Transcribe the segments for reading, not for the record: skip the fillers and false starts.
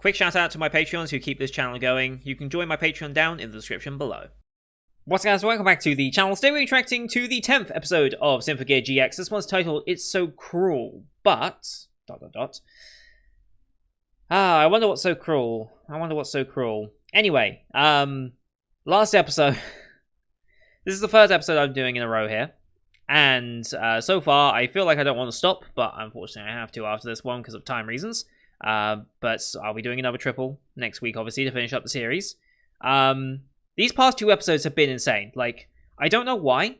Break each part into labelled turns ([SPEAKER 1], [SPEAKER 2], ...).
[SPEAKER 1] Quick shout out to my Patreons who keep this channel going. You can join my Patreon down in the description below. What's up guys, welcome back to the channel. Today we're interacting to the 10th episode of Symphogear GX. This one's titled, It's So Cruel, but... ... I wonder what's so cruel. Anyway, last episode... This is the first episode I'm doing in a row here. And so far, I feel like I don't want to stop, but unfortunately I have to after this one because of time reasons. But I'll be doing another triple next week, obviously, to finish up the series. These past two episodes have been insane. Like, I don't know why,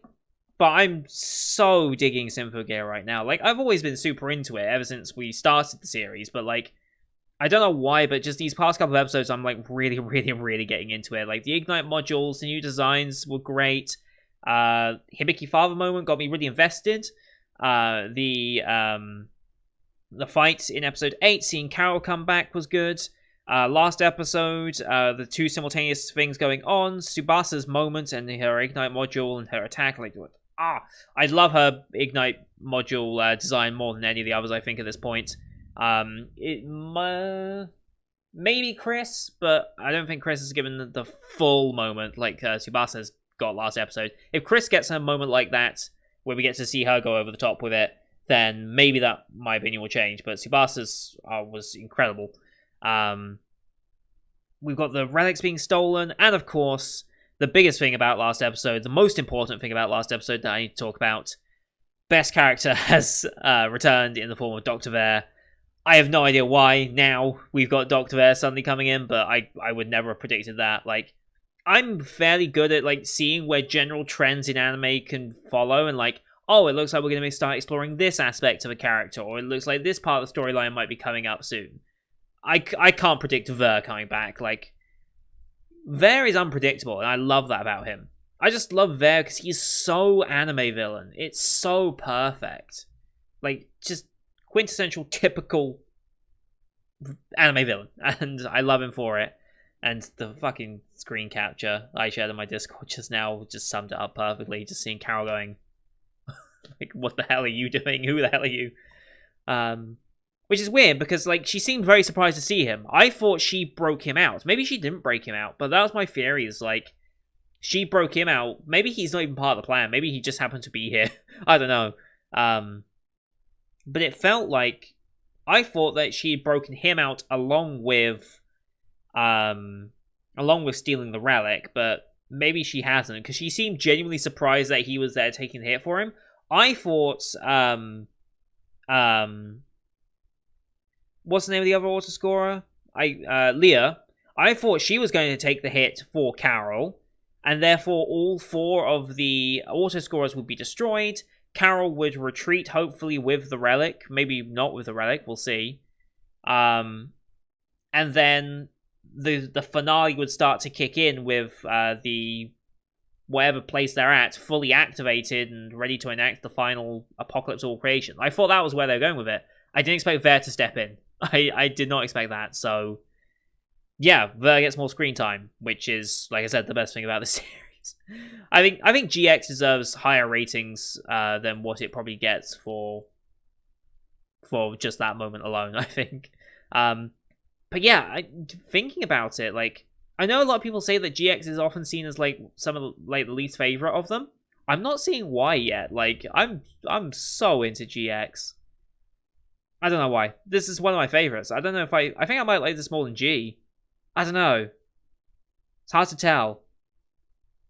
[SPEAKER 1] but I'm so digging Symphogear right now. Like, I've always been super into it ever since we started the series, but like, I don't know why, but just these past couple of episodes, I'm like really getting into it. Like, the Ignite modules, the new designs were great. Hibiki Father moment got me really invested. The fight in episode 8, seeing Carol come back was good. Last episode, the two simultaneous things going on, Tsubasa's moment and her Ignite module and her attack. Like, I love her Ignite module design more than any of the others, I think, at this point. Maybe Chris, but I don't think Chris is given the full moment like Tsubasa's got last episode. If Chris gets a moment like that, where we get to see her go over the top with it, then maybe that, my opinion, will change. But Tsubasa's was incredible. We've got the relics being stolen, and of course, the biggest thing about last episode, the most important thing about last episode that I need to talk about, best character has returned in the form of Dr. Vare. I have no idea why now we've got Dr. Vare suddenly coming in, but I would never have predicted that. Like, I'm fairly good at like seeing where general trends in anime can follow, and like, oh, it looks like we're going to start exploring this aspect of a character, or it looks like this part of the storyline might be coming up soon. I can't predict Vare coming back. Like, Vare is unpredictable, and I love that about him. I just love Vare because he's so anime villain. It's so perfect. Like, just quintessential, typical anime villain. And I love him for it. And the fucking screen capture I shared on my Discord just now just summed it up perfectly. Just seeing Carol going, like, what the hell are you doing? Who the hell are you? Which is weird, because, like, she seemed very surprised to see him. I thought she broke him out. Maybe she didn't break him out, but that was my theory, is, like, she broke him out. Maybe he's not even part of the plan. Maybe he just happened to be here. I don't know. But it felt like, I thought that she had broken him out along with stealing the relic, but maybe she hasn't, because she seemed genuinely surprised that he was there taking the hit for him. I thought, what's the name of the other autoscorer? Leah. I thought she was going to take the hit for Carol, and therefore all four of the autoscorers would be destroyed. Carol would retreat, hopefully with the relic. Maybe not with the relic, we'll see. And then the finale would start to kick in with the whatever place they're at fully activated and ready to enact the final apocalypse of all creation. I thought that was where they're going with it. I didn't expect Vare to step in. I did not expect that, so yeah, Vare gets more screen time, which is, like I said, the best thing about the series. I think GX deserves higher ratings than what it probably gets for just that moment alone, I think. But yeah, thinking about it, like, I know a lot of people say that GX is often seen as like some of the, like, the least favorite of them. I'm not seeing why yet. Like, I'm so into GX. I don't know why. This is one of my favorites. I don't know if I think I might like this more than G. I don't know. It's hard to tell.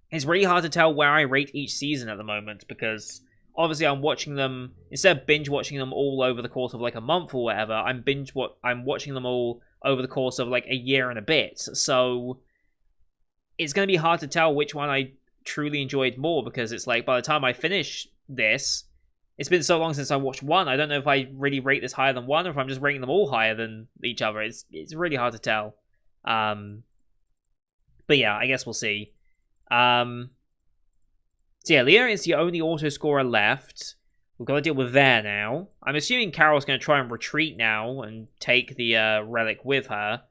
[SPEAKER 1] It's really hard to tell where I rate each season at the moment, because obviously I'm watching them, instead of binge watching them all over the course of like a month or whatever, I'm watching them all over the course of like a year and a bit. So it's going to be hard to tell which one I truly enjoyed more, because it's like by the time I finish this, it's been so long since I watched one. I don't know if I really rate this higher than one, or if I'm just rating them all higher than each other. It's really hard to tell. But yeah, I guess we'll see. So yeah, Leah is the only auto scorer left. We've got to deal with Vare now. I'm assuming Carol's going to try and retreat now and take the relic with her.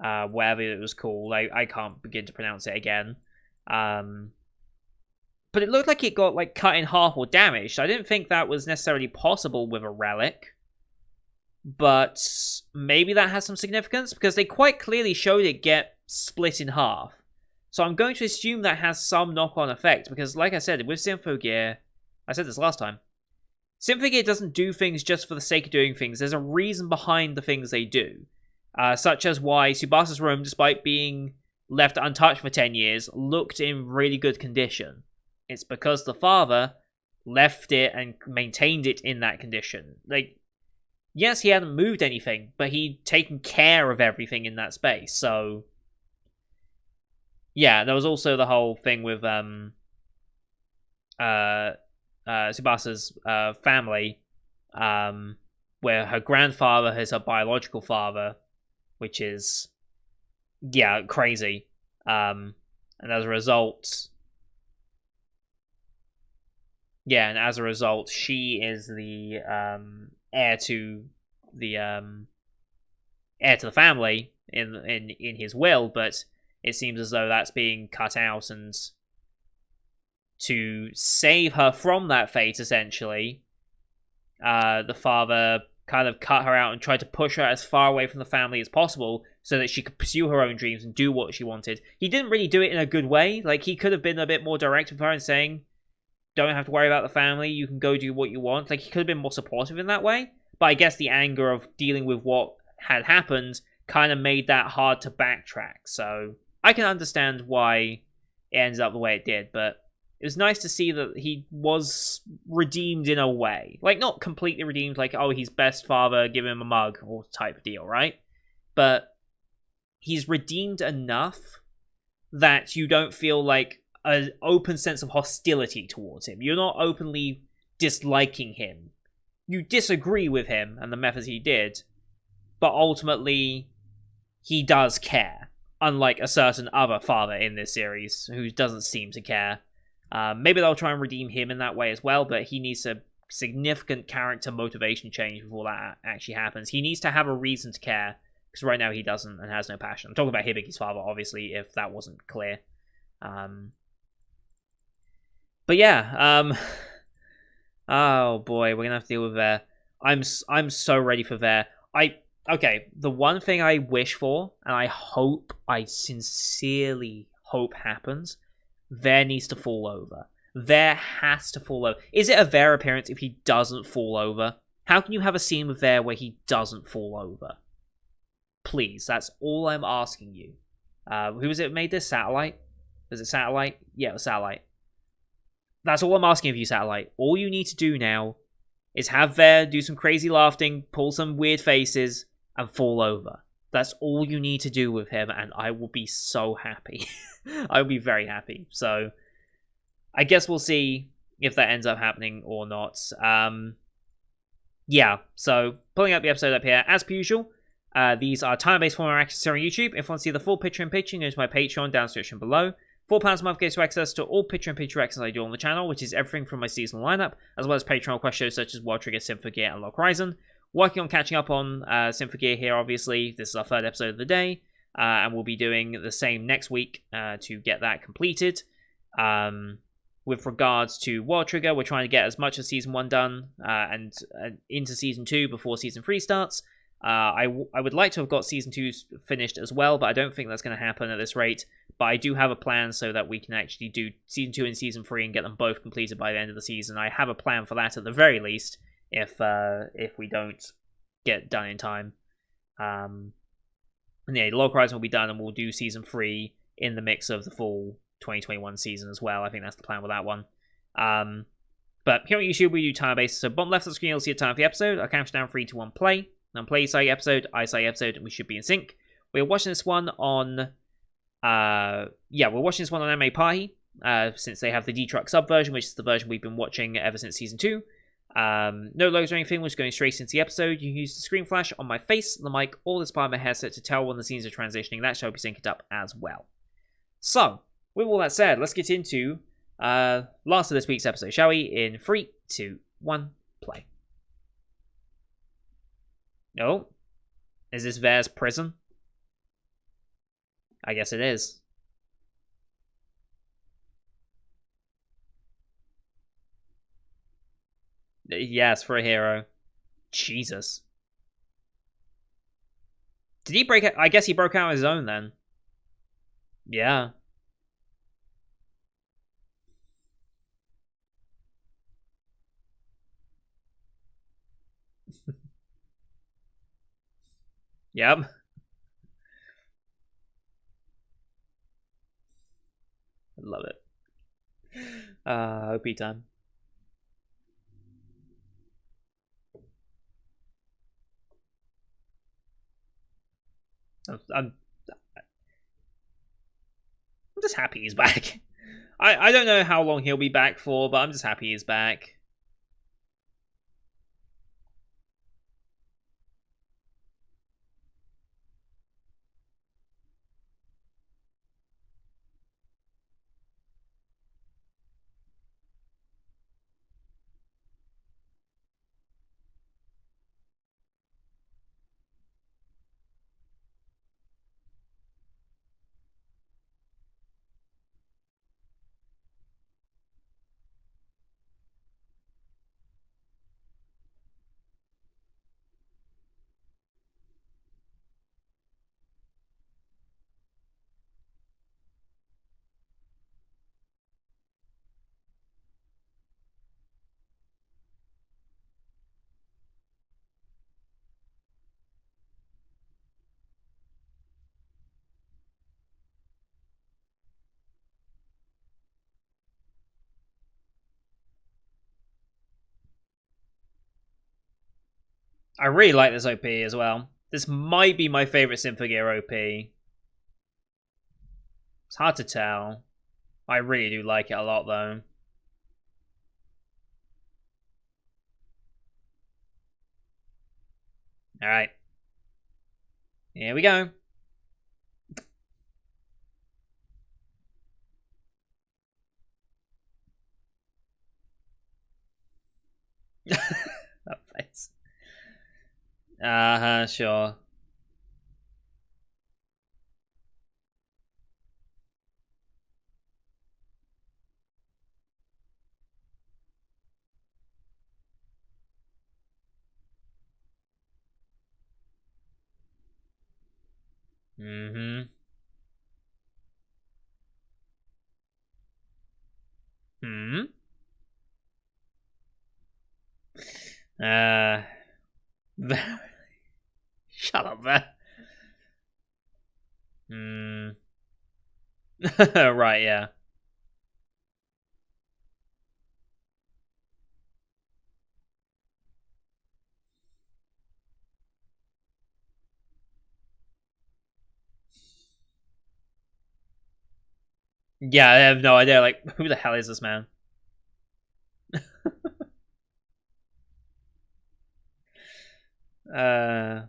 [SPEAKER 1] Whatever it was called. I can't begin to pronounce it again. But it looked like it got like cut in half or damaged. I didn't think that was necessarily possible with a relic. but maybe that has some significance because they quite clearly showed it get split in half. So I'm going to assume that has some knock-on effect because, like I said, with Symphogear, I said this last time, Symphogear doesn't do things just for the sake of doing things. There's a reason behind the things they do, such as why Tsubasa's room, despite being left untouched for 10 years, looked in really good condition. It's because the father left it and maintained it in that condition. Like, yes, he hadn't moved anything, but he'd taken care of everything in that space. So, yeah, there was also the whole thing with Tsubasa's family, where her grandfather is her biological father, which is, yeah, crazy. And as a result, she is the heir to the family in his will, but it seems as though that's being cut out, and to save her from that fate, essentially, the father kind of cut her out and tried to push her as far away from the family as possible so that she could pursue her own dreams and do what she wanted. He didn't really do it in a good way. Like, he could have been a bit more direct with her and saying, don't have to worry about the family, you can go do what you want. Like, he could have been more supportive in that way. But I guess the anger of dealing with what had happened kind of made that hard to backtrack. So I can understand why it ended up the way it did, but it was nice to see that he was redeemed in a way. Like, not completely redeemed, like, oh, he's best father, give him a mug, or type of deal, right? But he's redeemed enough that you don't feel like an open sense of hostility towards him. You're not openly disliking him. You disagree with him and the methods he did, but ultimately, he does care. Unlike a certain other father in this series who doesn't seem to care. Maybe they'll try and redeem him in that way as well, but he needs a significant character motivation change before that actually happens. He needs to have a reason to care, because right now he doesn't and has no passion. I'm talking about Hibiki's father, obviously, if that wasn't clear. But yeah, oh boy, we're gonna have to deal with Ver. I'm so ready for Ver. Okay, the one thing I wish for, and I sincerely hope happens, Ver needs to fall over. Ver has to fall over. Is it a Ver appearance if he doesn't fall over? How can you have a scene with Ver where he doesn't fall over? Please, that's all I'm asking you. Who was it made this? Satellite? Was it Satellite? Yeah, it was Satellite. That's all I'm asking of you, Satellite. All you need to do now is have Ver do some crazy laughing, pull some weird faces, and fall over. That's all you need to do with him, and I will be so happy. I will be very happy. So, I guess we'll see if that ends up happening or not. Yeah, so, pulling up the episode up here, as per usual. These are time-based format access on YouTube. If you want to see the full picture-in-picture, go to my Patreon, down description below. £4 a month gives you access to all picture-in-picture access I do on the channel, which is everything from my seasonal lineup, as well as Patreon request shows such as World Trigger, Symphogear, and Lock Horizon. Working on catching up on Symphogear here, obviously. This is our third episode of the day, and we'll be doing the same next week to get that completed. With regards to World Trigger, we're trying to get as much of Season 1 done and into Season 2 before Season 3 starts. I would like to have got Season 2 finished as well, but I don't think that's going to happen at this rate. But I do have a plan so that we can actually do Season 2 and Season 3 and get them both completed by the end of the season. I have a plan for that at the very least, if we don't get done in time. And yeah, Lock Horizon will be done, and we'll do Season 3 in the mix of the full 2021 season as well. I think that's the plan with that one. But here on YouTube, we do time-based. So bottom left of the screen, you'll see a time for the episode. I'll count down 3, 2, 1, play. Then play side episode, I side episode, and we should be in sync. We're watching this one on we're watching this one on Anime Party, since they have the D-Truck sub version, which is the version we've been watching ever since Season 2. No logos or anything, we're just going straight into the episode. You can use the screen flash on my face, the mic, or this part of my headset to tell when the scenes are transitioning. That shall be synced up as well. So, with all that said, let's get into last of this week's episode, shall we? In 3, 2, 1, play. No? Is this Ver's prison? I guess it is. Yes, for a hero. Jesus. Did he break it? I guess he broke out his own then. Yeah. Yep. I love it. OP time. I'm just happy he's back. I don't know how long he'll be back for, but I'm just happy he's back. I really like this OP as well. This might be my favorite Symphogear OP. It's hard to tell. I really do like it a lot, though. Alright. Here we go. That face. Uh-huh, sure. Mm-hmm. Hmm? Uh... Shut up there. Hmm. Right, yeah. Yeah, I have no idea. Like, who the hell is this man? uh...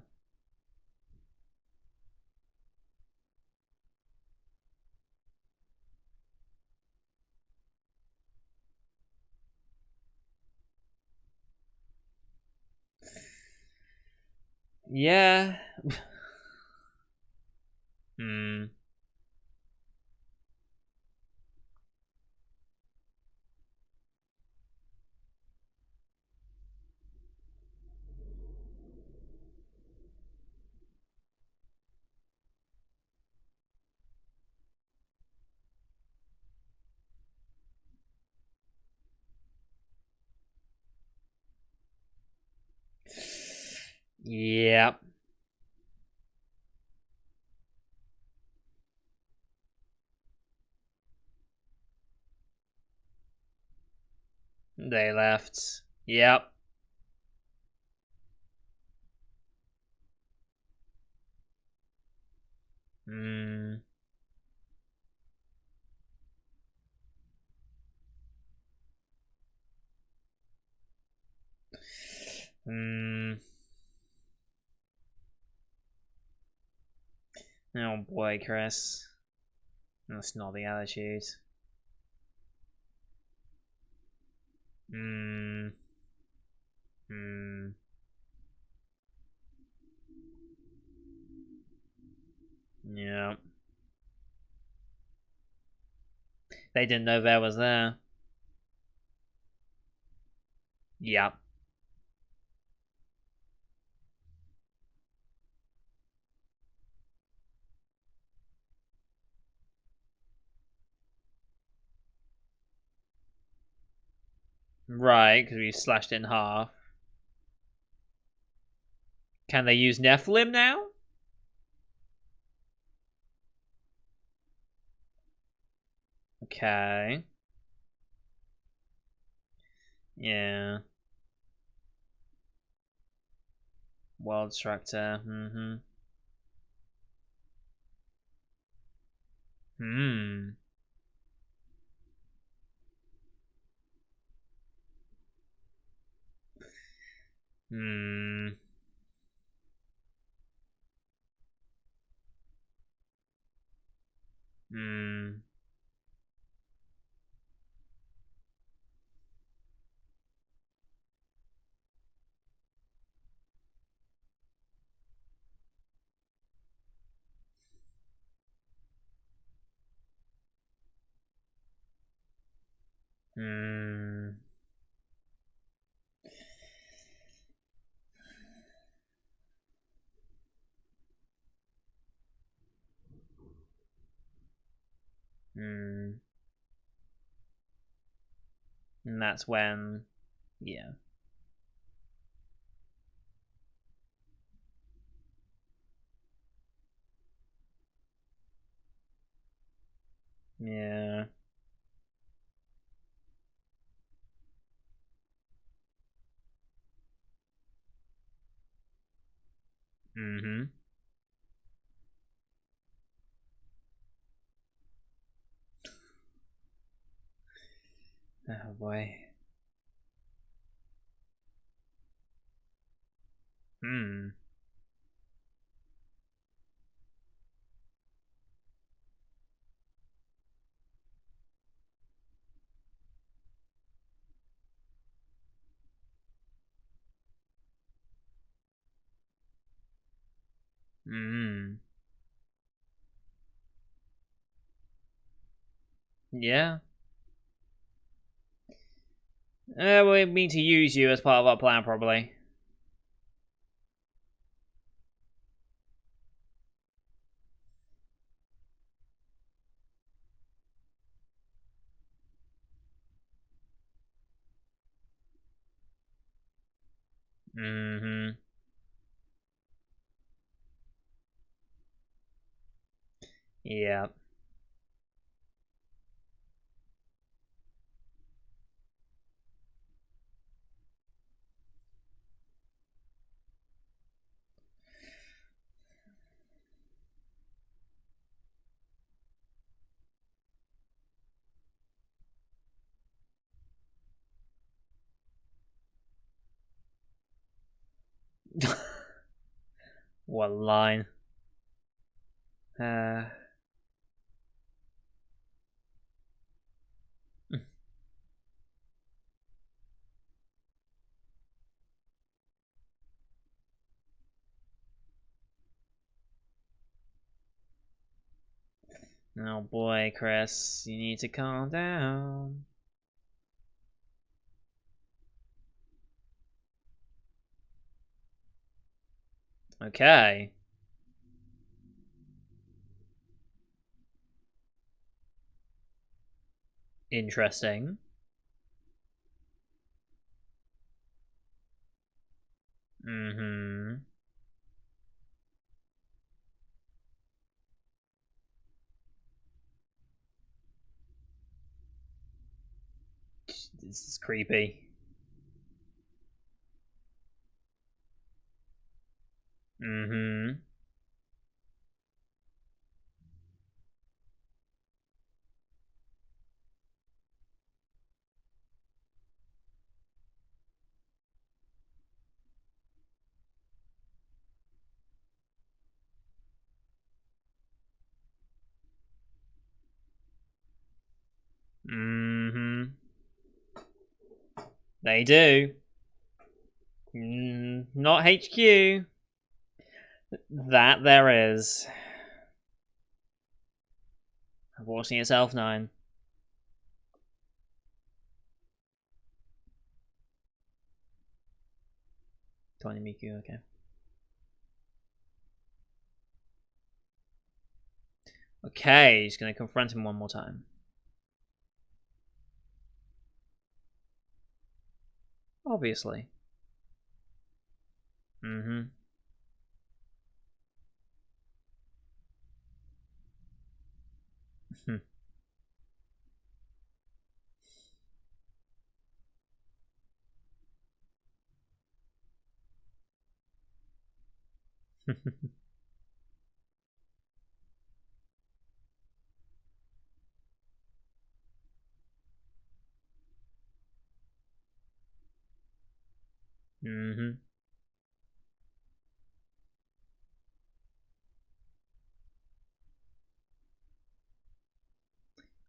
[SPEAKER 1] Yeah. Hmm. Yeah. They left. Yep. Hmm. Hmm. Oh boy, Chris. That's not the attitude. Hmm. Hmm. Yeah. They didn't know there was there. Yep. Right, because we slashed it in half. Can they use Nephilim now? Okay. Yeah. World Structure. Mm-hmm. Hmm. Hmm. Hmm. Hmm. Hmm. And that's when, yeah. Yeah. Mm-hmm. Oh boy. Hmm. Hmm. Yeah. We mean to use you as part of our plan, probably. Mm-hmm. Yeah. What line? Uh. Oh boy, Chris, you need to calm down. Okay. Interesting. Mm-hmm. This is creepy. Mm-hmm. Mm-hmm. They do. Not HQ. That there is. Watching yourself, 9. 20 Miku, okay. Okay, he's gonna confront him one more time. obviously. Mm-hmm. Mm-hmm.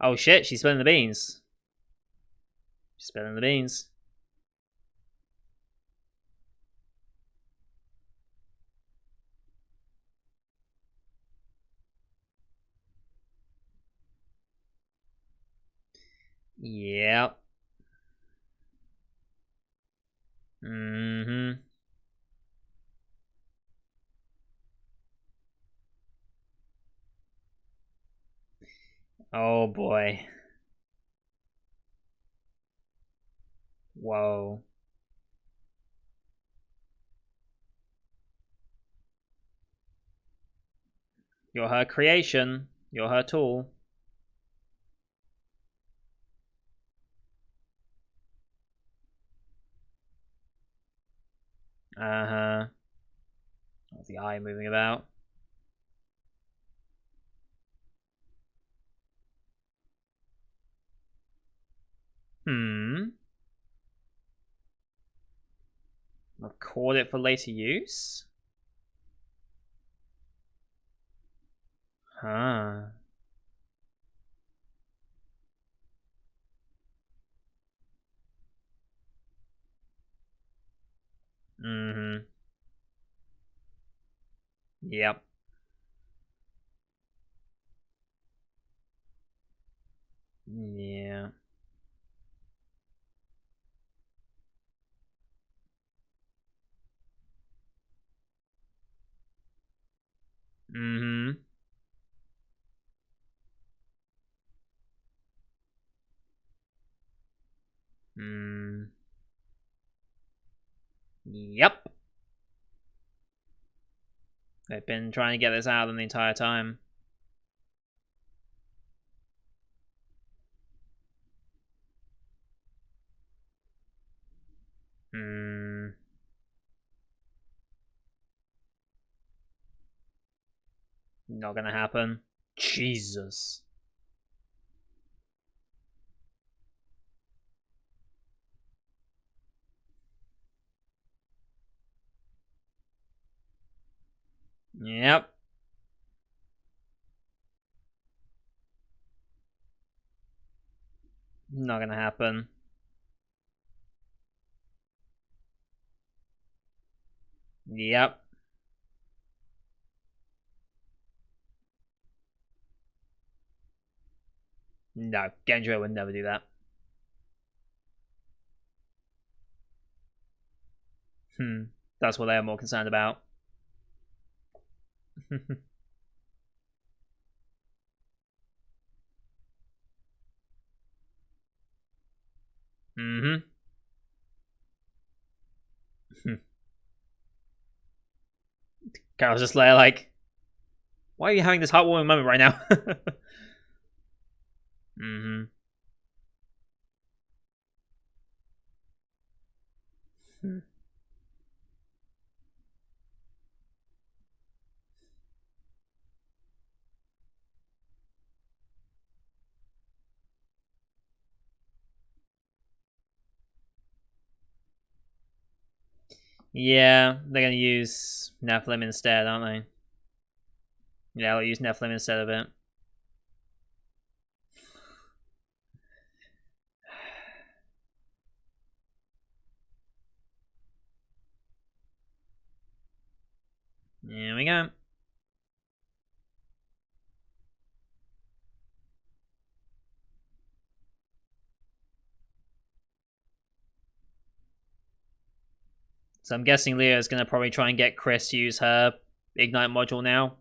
[SPEAKER 1] Oh shit, she's spilling the beans. She's spilling the beans. Yep. Mm-hmm. Oh boy. Whoa. You're her creation. You're her tool. Uh-huh. The eye moving about. Hmm. Record it for later use? Huh. Mm-hmm. Yep. Yeah. Mm-hmm. Mm. Yep. They've been trying to get this out of them the entire time. Hmm. Not gonna happen. Jesus. Yep. Not gonna happen. Yep. No, Genjo would never do that. Hmm. That's what they're more concerned about. Mm-hmm. Carol's just like, why are you having this heartwarming moment right now? Mm-hmm. Yeah, they're gonna use Nephilim instead, aren't they? Yeah, they'll use Nephilim instead of it. Here we go. So I'm guessing Leah's gonna probably try and get Chris to use her Ignite module now.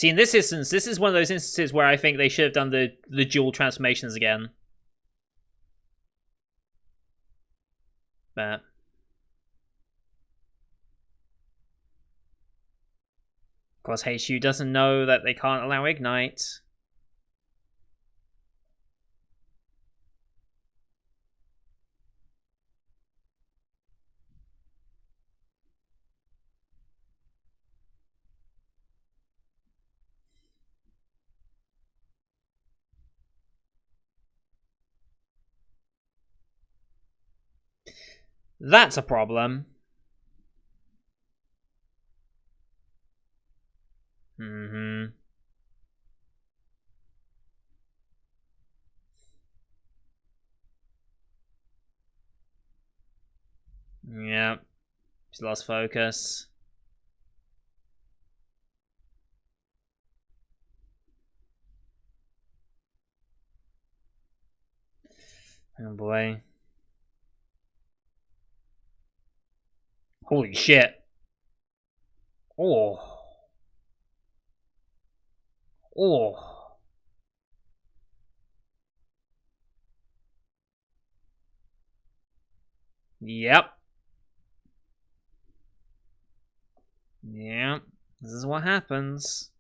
[SPEAKER 1] See, in this instance, this is one of those instances where I think they should have done the dual transformations again. But of course, HU doesn't know that they can't allow Ignite. That's a problem. Mm-hmm. Yeah. She's lost focus. Oh boy. Holy shit. Oh. Oh. Yep. Yep. This is what happens.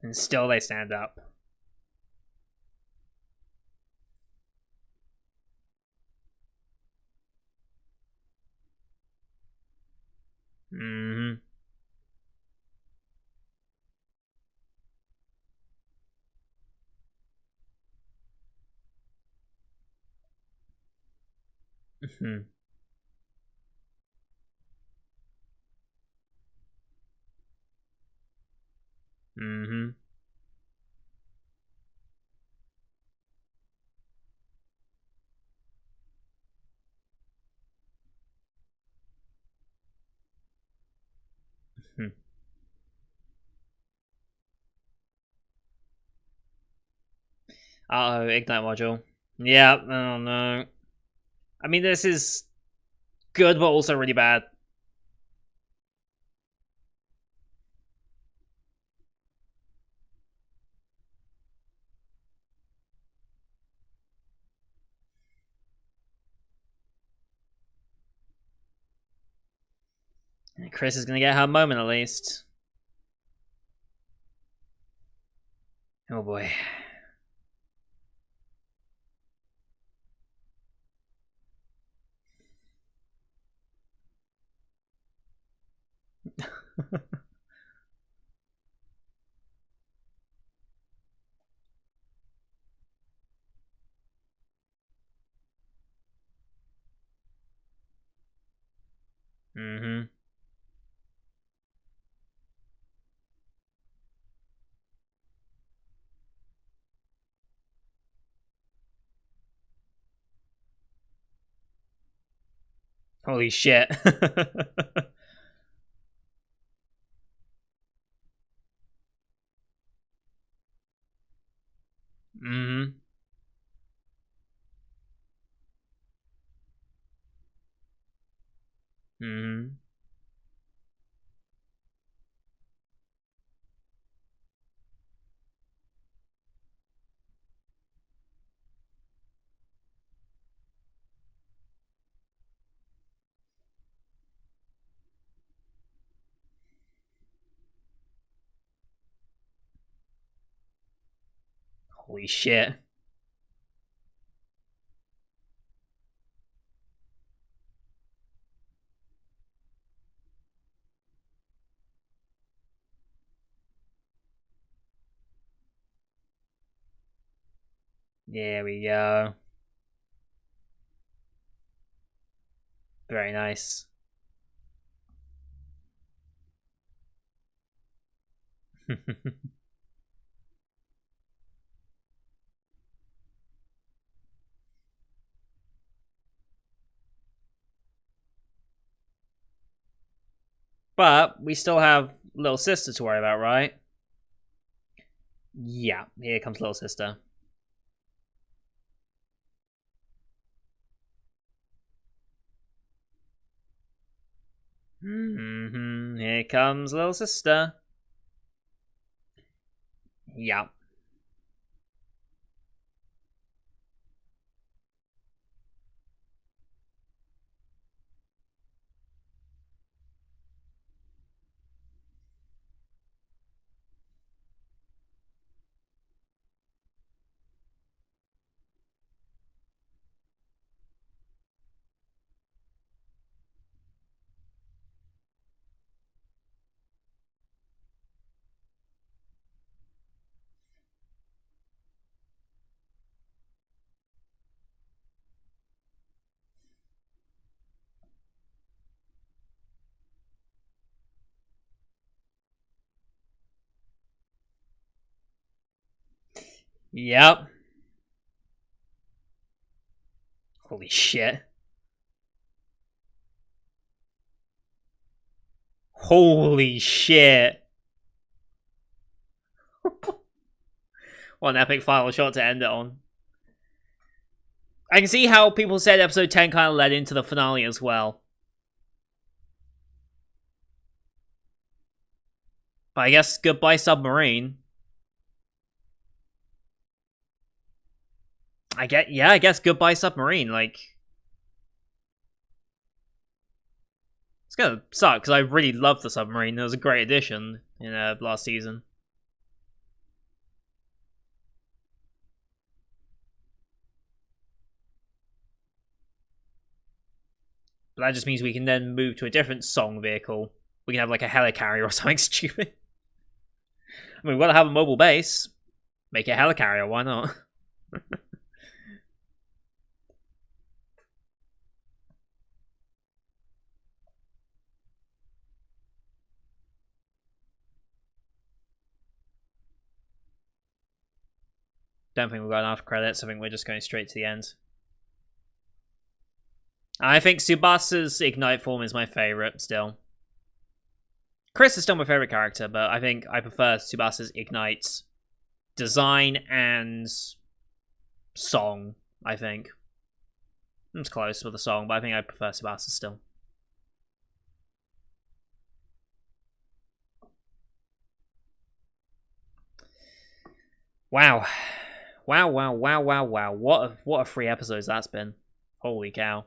[SPEAKER 1] And still they stand up. Mm-hmm. Mm-hmm. Mm-hmm. Mm-hmm. Uh-oh, Ignite module. Yeah, oh no. I mean, this is good, but also really bad. Chris is gonna get her moment at least. Oh boy. Mm-hmm. Holy shit. Mm-hmm. Mm-hmm. Holy shit. There we go. Very nice. But we still have little sister to worry about, right? Yeah, here comes little sister. Here comes little sister. Yeah. Yep. Holy shit. Holy shit. What an epic final shot to end it on. I can see how people said episode 10 kind of led into the finale as well. But I guess goodbye submarine. I guess goodbye submarine. Like, it's gonna suck because I really loved the submarine. It was a great addition in last season. But that just means we can then move to a different song vehicle. We can have like a helicarrier or something stupid. I mean, we've got to have a mobile base. Make it a helicarrier, why not? Don't think we've got enough credits. I think we're just going straight to the end. I think Tsubasa's Ignite form is my favourite still. Chris is still my favourite character, but I think I prefer Tsubasa's Ignite design and song, I think. It's close with the song, but I think I prefer Tsubasa still. Wow. Wow. What a 3 episodes that's been. Holy cow.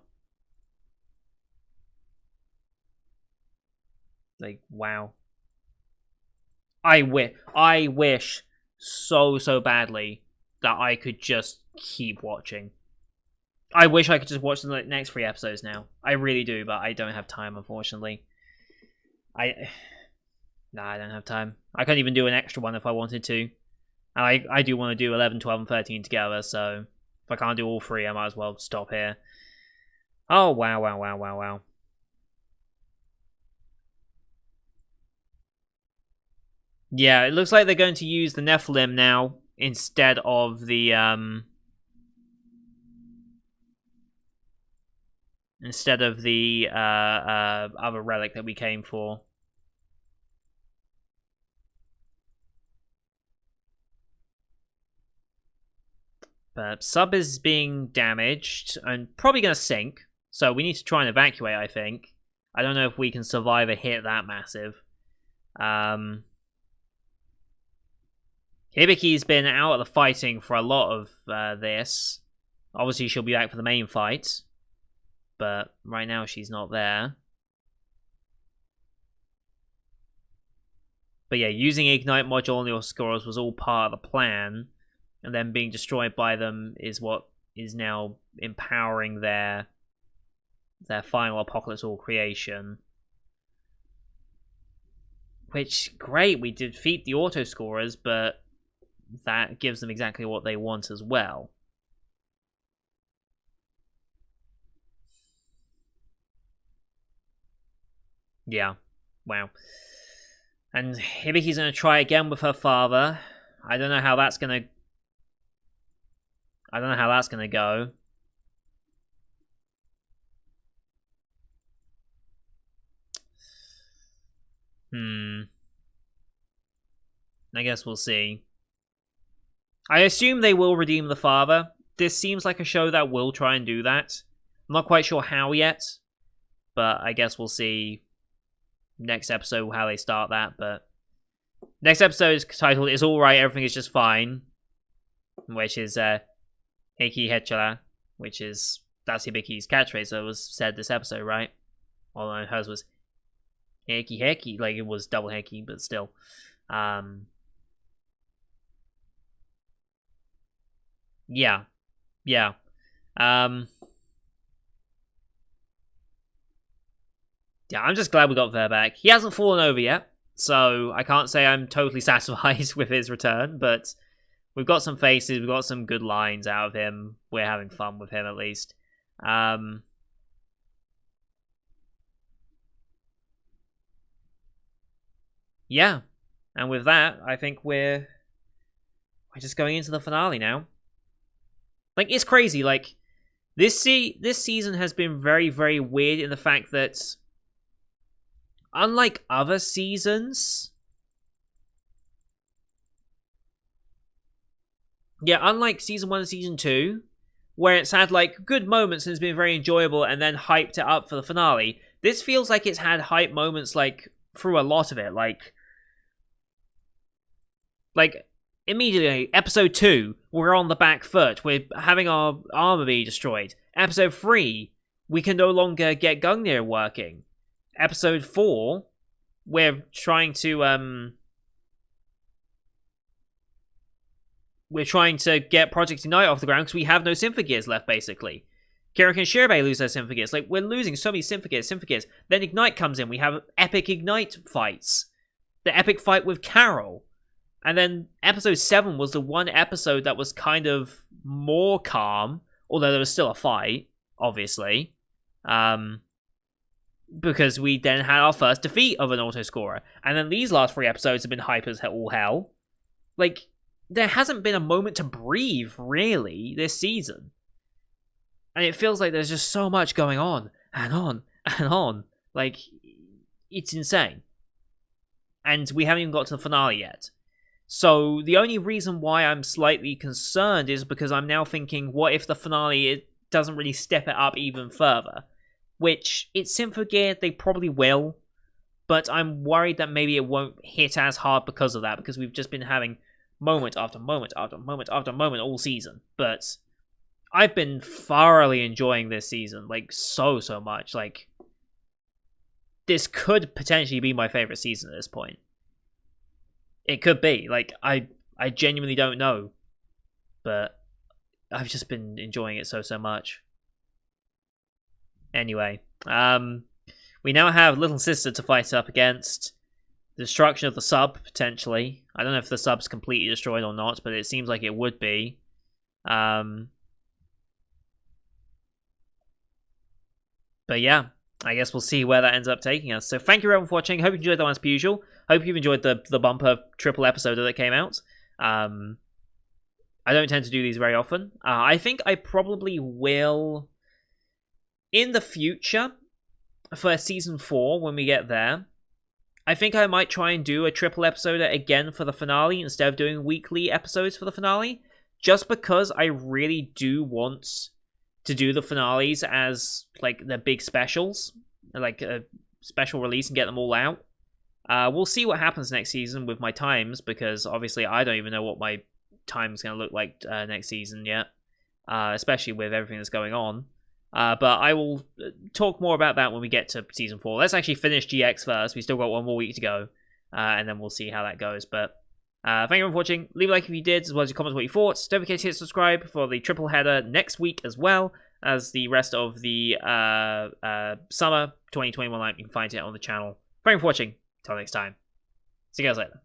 [SPEAKER 1] Like, wow. I wish so badly that I could just keep watching. I wish I could just watch the next 3 episodes now. I really do, but I don't have time, unfortunately. Nah, I don't have time. I can't even do an extra one if I wanted to. I do want to do 11, 12, and 13 together, so if I can't do all 3, I might as well stop here. Oh, wow. Yeah, it looks like they're going to use the Nephilim now instead of the other relic that we came for. But sub is being damaged and probably going to sink, so we need to try and evacuate, I think. I don't know if we can survive a hit that massive. Hibiki's been out of the fighting for a lot of this. Obviously, she'll be back for the main fight, but right now she's not there. But yeah, using Ignite module on the Oscaros was all part of the plan, and then being destroyed by them is what is now empowering their final Apocalypse All creation. Which, great, we defeat the auto scorers, but that gives them exactly what they want as well. Yeah. Wow. And Hibiki's gonna try again with her father. I don't know how that's gonna go. I guess we'll see. I assume they will redeem the father. This seems like a show that will try and do that. I'm not quite sure how yet, but I guess we'll see next episode how they start that. But next episode's title is Alright, Everything is Just Fine, which is Heiki Hechara, that's Hibiki's catchphrase that was said this episode, right? Although hers was Heiki Heki, like it was double Heiki, but still. Yeah. Yeah, I'm just glad we got Ver back. He hasn't fallen over yet, so I can't say I'm totally satisfied with his return, but we've got some faces, we've got some good lines out of him. We're having fun with him, at least. Yeah, and with that, I think we're just going into the finale now. Like, it's crazy, like, this season has been very, very weird in the fact that unlike other seasons... Yeah, unlike Season 1 and Season 2, where it's had, like, good moments and it's been very enjoyable and then hyped it up for the finale, this feels like it's had hype moments, like, through a lot of it. Like immediately, Episode 2, we're on the back foot. We're having our armor be destroyed. Episode 3, we can no longer get Gungnir working. Episode 4, we're trying to get Project Ignite off the ground because we have no Symphogears left, basically. Kirik and Shirobei lose their Symphogears. Like, we're losing so many Symphogears. Then Ignite comes in. We have epic Ignite fights. The epic fight with Carol. And then Episode 7 was the one episode that was kind of more calm, although there was still a fight, obviously. Because we then had our first defeat of an autoscorer. And then these last 3 episodes have been hype as all hell. Like, there hasn't been a moment to breathe, really, this season. And it feels like there's just so much going on, and on, and on. Like, it's insane. And we haven't even got to the finale yet. So the only reason why I'm slightly concerned is because I'm now thinking, what if the finale doesn't really step it up even further? Which, it's Symphogear, they probably will. But I'm worried that maybe it won't hit as hard because of that, because we've just been having moment after moment after moment after moment all season. But I've been thoroughly enjoying this season, like, so much. Like, this could potentially be my favorite season at this point. It could be. Like, I genuinely don't know. But I've just been enjoying it so much. Anyway, we now have Little Sister to fight up against. The destruction of the sub, potentially. I don't know if the sub's completely destroyed or not, but it seems like it would be. But yeah, I guess we'll see where that ends up taking us. So thank you everyone for watching. Hope you enjoyed that one as per usual. Hope you've enjoyed the bumper triple episode that came out. I don't tend to do these very often. I think I probably will, in the future, for Season 4, when we get there, I think I might try and do a triple episode again for the finale instead of doing weekly episodes for the finale. Just because I really do want to do the finales as, like, the big specials. Like, a special release and get them all out. We'll see what happens next season with my times, because obviously I don't even know what my time's going to look like next season yet. Especially with everything that's going on. But I will talk more about that when we get to Season 4. Let's actually finish GX first. We still got one more week to go. And then we'll see how that goes. But thank you everyone for watching. Leave a like if you did, as well as your comments what you thought. Don't forget to hit subscribe for the triple header next week, as well as the rest of the summer 2021 lineup. You can find it on the channel. Thank you for watching. Until next time. See you guys later.